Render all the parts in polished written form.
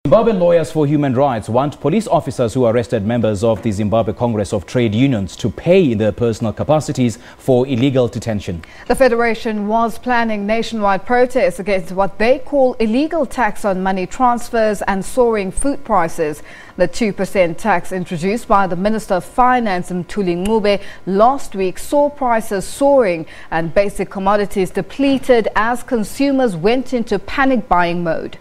Zimbabwe Lawyers for Human Rights want police officers who arrested members of the Zimbabwe Congress of Trade Unions to pay in their personal capacities for illegal detention. The Federation was planning nationwide protests against what they call illegal tax on money transfers and soaring food prices. The 2% tax introduced by the Minister of Finance, Mthuli last week saw prices soaring and basic commodities depleted as consumers went into panic buying mode.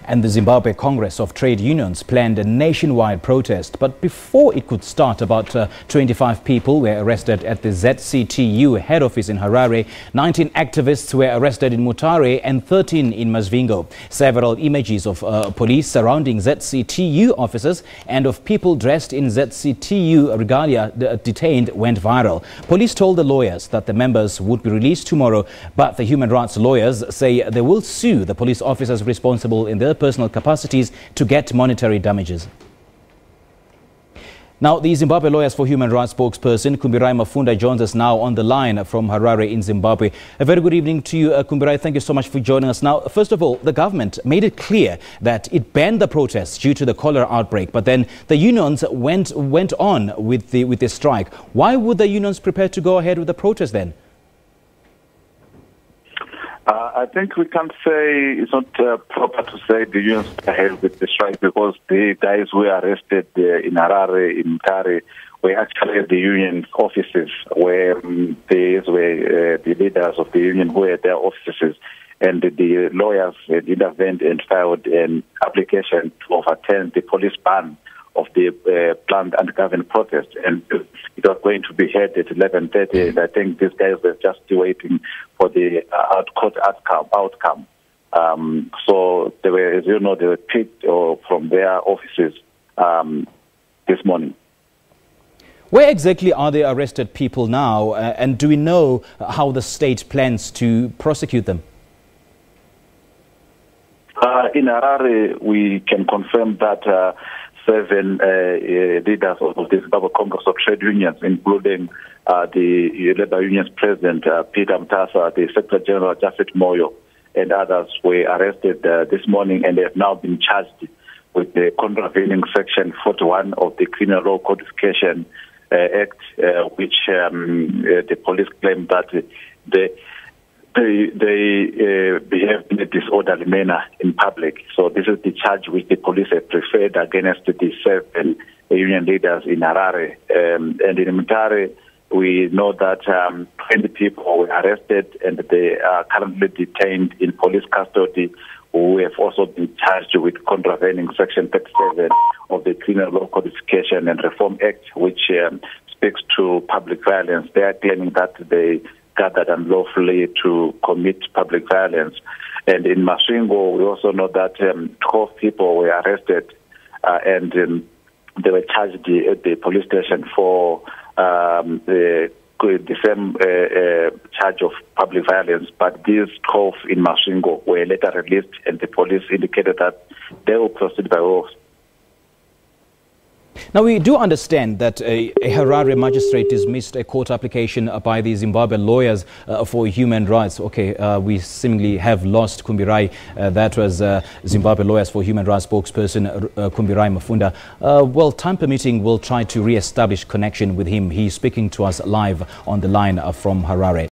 And the Zimbabwe Congress of Trade Unions planned a nationwide protest. But before it could start, about 25 people were arrested at the ZCTU head office in Harare. 19 activists were arrested in Mutare and 13 in Masvingo. Several images of police surrounding ZCTU officers and of people dressed in ZCTU regalia detained went viral. Police told the lawyers that the members would be released tomorrow, but the human rights lawyers say they will sue the police officers responsible in their personal capacities to get monetary damages. Now, the Zimbabwe Lawyers for Human Rights spokesperson Kumbirai Mafunda joins us now on the line from Harare in Zimbabwe. A very good evening to you, Kumbirai. Thank you so much for joining us. Now, first of all, the government made it clear that it banned the protests due to the cholera outbreak, but then the unions went on with the strike. Why would the unions prepare to go ahead with the protest then? I think we can't say, it's not proper to say the unions ahead with the strike, because the guys who were arrested in Harare, in Mutare, were actually at the union offices, where these were the leaders of the union who were at their offices, and the lawyers had intervened and filed an application to overturn the police ban of the planned and-governed protest, and it was going to be held at 11:30. And I think these guys were just waiting for the court outcome. So they were, as you know, they were picked from their offices this morning. Where exactly are the arrested people now, and do we know how the state plans to prosecute them? In Harare, we can confirm that 7 leaders of the Zimbabwe Congress of Trade Unions, including the Labour Union's president, Peter Mtasa, the Secretary General, Jafet Moyo, and others were arrested this morning, and they have now been charged with the contravening Section 41 of the Criminal Law Codification Act, which the police claim that they behaved in a disorderly manner in public. So this is the charge which the police have preferred against the 7 union leaders in Harare. And in Mutare, we know that 20 people were arrested and they are currently detained in police custody, who have also been charged with contravening Section 37 of the Criminal Law Codification and Reform Act, which speaks to public violence. They are claiming that they gathered unlawfully to commit public violence. And in Masvingo, we also know that 12 people were arrested and they were charged at the police station for the same charge of public violence. But these 12 in Masvingo were later released, and the police indicated that they will proceed by law. Now, we do understand that a Harare magistrate dismissed a court application by the Zimbabwe Lawyers for Human Rights. Okay, we seemingly have lost Kumbirai. That was Zimbabwe Lawyers for Human Rights spokesperson Kumbirai Mafunda. Well, time permitting, we'll try to re-establish connection with him. He's speaking to us live on the line from Harare.